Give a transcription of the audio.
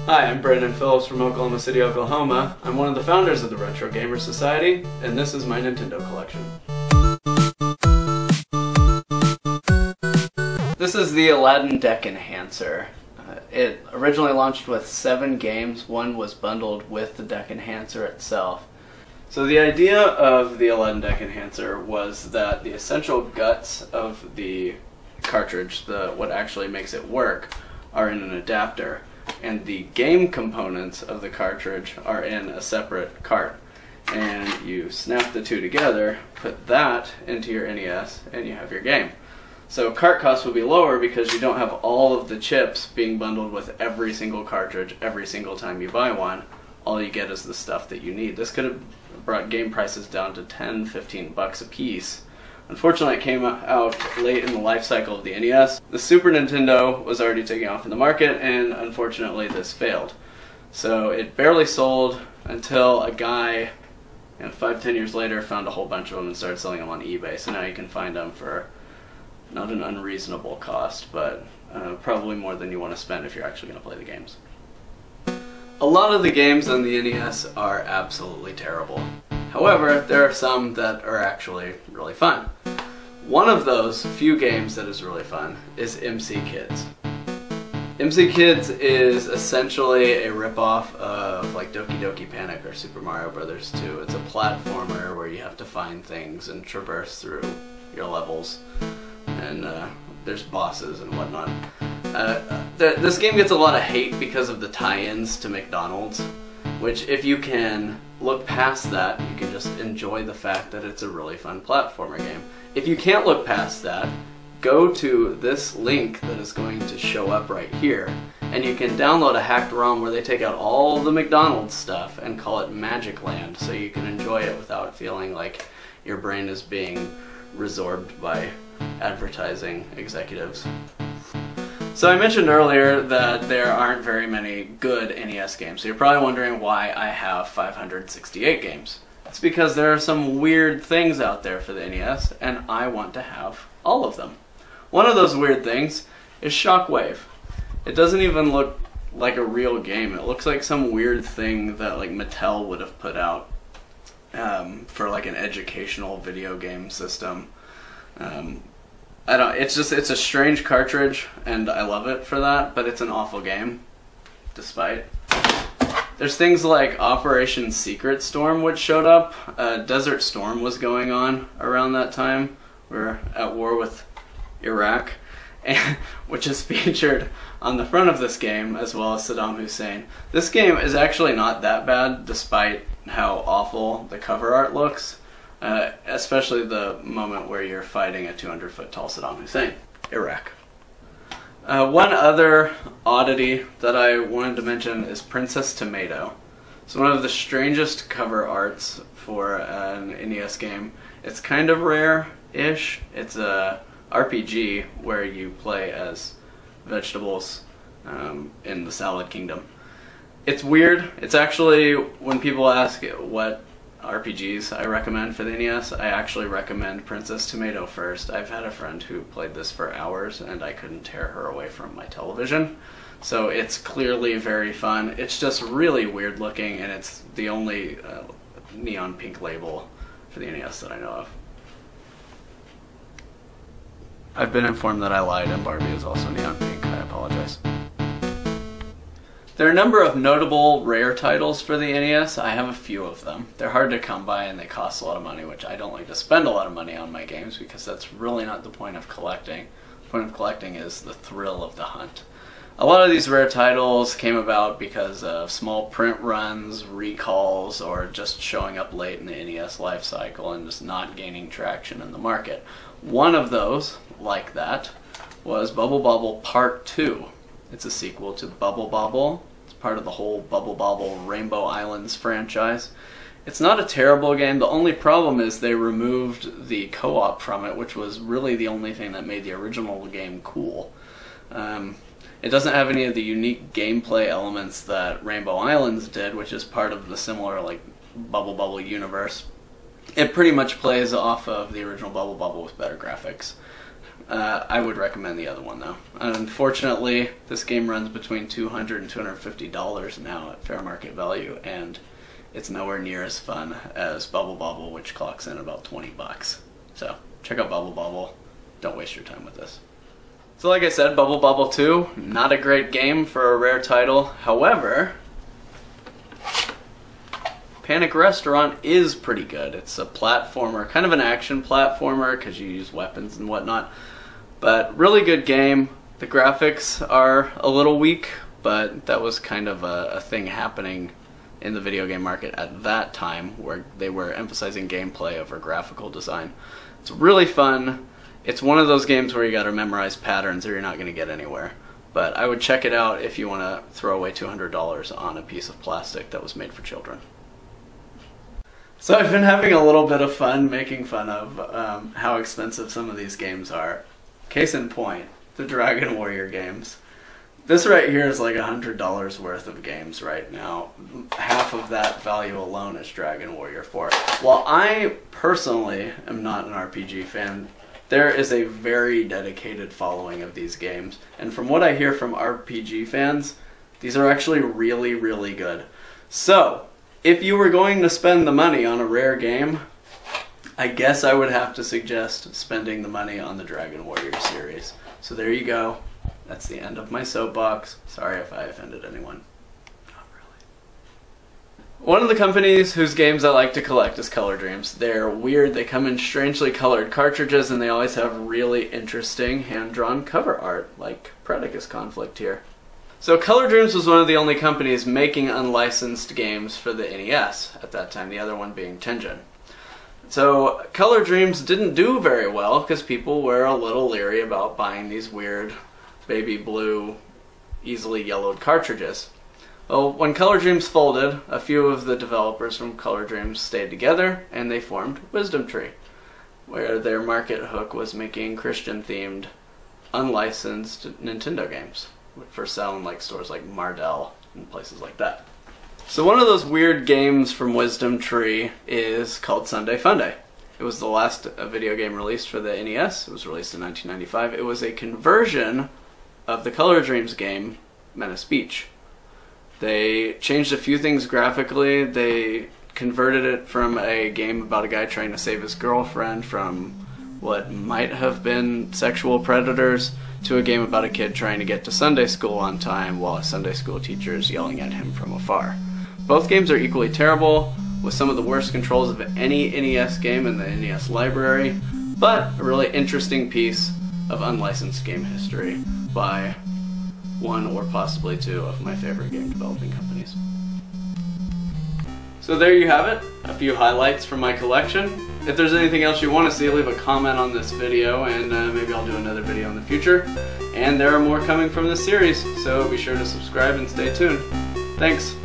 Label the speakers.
Speaker 1: Hi, I'm Brandon Phillips from Oklahoma City, Oklahoma. I'm one of the founders of the Retro Gamer Society, and this is my Nintendo collection. This is the Aladdin Deck Enhancer. It originally launched with 7 games. One was bundled with the Deck Enhancer itself. So the idea of the Aladdin Deck Enhancer was that the essential guts of the cartridge, what actually makes it work, are in an adapter, and the game components of the cartridge are in a separate cart. And you snap the two together, put that into your NES, and you have your game. So cart costs will be lower because you don't have all of the chips being bundled with every single cartridge every single time you buy one. All you get is the stuff that you need. This could have brought game prices down to $10, $15 a piece. Unfortunately, it came out late in the life cycle of the NES. The Super Nintendo was already taking off in the market, and unfortunately this failed. So it barely sold until a guy, 5-10 years later, found a whole bunch of them and started selling them on eBay. So now you can find them for not an unreasonable cost, but probably more than you want to spend if you're actually going to play the games. A lot of the games on the NES are absolutely terrible. However, there are some that are actually really fun. One of those few games that is really fun is MC Kids. MC Kids is essentially a ripoff of like Doki Doki Panic or Super Mario Bros. 2. It's a platformer where you have to find things and traverse through your levels, and there's bosses and whatnot. This game gets a lot of hate because of the tie-ins to McDonald's, which if you can look past that, you can just enjoy the fact that it's a really fun platformer game. If you can't look past that, go to this link that is going to show up right here, and you can download a hacked ROM where they take out all the McDonald's stuff and call it Magic Land, so you can enjoy it without feeling like your brain is being resorbed by advertising executives. So I mentioned earlier that there aren't very many good NES games, so you're probably wondering why I have 568 games. It's because there are some weird things out there for the NES, and I want to have all of them. One of those weird things is Shockwave. It doesn't even look like a real game. It looks like some weird thing that like Mattel would have put out for like an educational video game system. It's a strange cartridge, and I love it for that, but it's an awful game, despite. There's things like Operation Secret Storm, which showed up. Desert Storm was going on around that time. We're at war with Iraq, which is featured on the front of this game, as well as Saddam Hussein. This game is actually not that bad, despite how awful the cover art looks. Especially the moment where you're fighting a 200-foot tall Saddam Hussein. Iraq. One other oddity that I wanted to mention is Princess Tomato. It's one of the strangest cover arts for an NES game. It's kind of rare-ish. It's a RPG where you play as vegetables in the Salad Kingdom. It's weird. It's actually, when people ask what RPGs I recommend for the NES, I actually recommend Princess Tomato first. I've had a friend who played this for hours and I couldn't tear her away from my television. So it's clearly very fun. It's just really weird looking, and it's the only neon pink label for the NES that I know of. I've been informed that I lied and Barbie is also neon pink. I apologize. There are a number of notable rare titles for the NES. I have a few of them. They're hard to come by and they cost a lot of money, which I don't like to spend a lot of money on my games because that's really not the point of collecting. The point of collecting is the thrill of the hunt. A lot of these rare titles came about because of small print runs, recalls, or just showing up late in the NES life cycle and just not gaining traction in the market. One of those, like that, was Bubble Bobble Part 2. It's a sequel to Bubble Bobble. It's part of the whole Bubble Bobble Rainbow Islands franchise. It's not a terrible game. The only problem is they removed the co-op from it, which was really the only thing that made the original game cool. It doesn't have any of the unique gameplay elements that Rainbow Islands did, which is part of the similar like Bubble Bobble universe. It pretty much plays off of the original Bubble Bobble with better graphics. I would recommend the other one though. Unfortunately, this game runs between $200 and $250 now at fair market value, and it's nowhere near as fun as Bubble Bobble, which clocks in about 20 bucks. So check out Bubble Bobble. Don't waste your time with this. So like I said, Bubble Bobble 2, not a great game for a rare title. However, Panic Restaurant is pretty good. It's a platformer, kind of an action platformer because you use weapons and whatnot. But really good game. The graphics are a little weak, but that was kind of a thing happening in the video game market at that time where they were emphasizing gameplay over graphical design. It's really fun. It's one of those games where you gotta memorize patterns or you're not gonna get anywhere. But I would check it out if you want to throw away $200 on a piece of plastic that was made for children. So I've been having a little bit of fun making fun of how expensive some of these games are. Case in point, the Dragon Warrior games. This right here is like $100 worth of games right now. Half of that value alone is Dragon Warrior 4. While I personally am not an RPG fan, there is a very dedicated following of these games. And from what I hear from RPG fans, these are actually really, really good. So, if you were going to spend the money on a rare game, I guess I would have to suggest spending the money on the Dragon Warrior series. So there you go. That's the end of my soapbox. Sorry if I offended anyone. Not really. One of the companies whose games I like to collect is Color Dreams. They're weird, they come in strangely colored cartridges, and they always have really interesting hand-drawn cover art, like Predicus Conflict here. So Color Dreams was one of the only companies making unlicensed games for the NES at that time, the other one being Tengen. So Color Dreams didn't do very well because people were a little leery about buying these weird baby blue, easily yellowed cartridges. Well, when Color Dreams folded, a few of the developers from Color Dreams stayed together and they formed WisdomTree, where their market hook was making Christian-themed, unlicensed Nintendo games for sale in like stores like Mardell and places like that. So one of those weird games from WisdomTree is called Sunday Funday. It was the last video game released for the NES. It was released in 1995. It was a conversion of the Color Dreams game, Menace Beach. They changed a few things graphically. They converted it from a game about a guy trying to save his girlfriend from what might have been sexual predators to a game about a kid trying to get to Sunday school on time while a Sunday school teacher is yelling at him from afar. Both games are equally terrible, with some of the worst controls of any NES game in the NES library, but a really interesting piece of unlicensed game history by one or possibly two of my favorite game developing companies. So there you have it, a few highlights from my collection. If there's anything else you want to see, leave a comment on this video and maybe I'll do another video in the future. And there are more coming from this series, so be sure to subscribe and stay tuned. Thanks!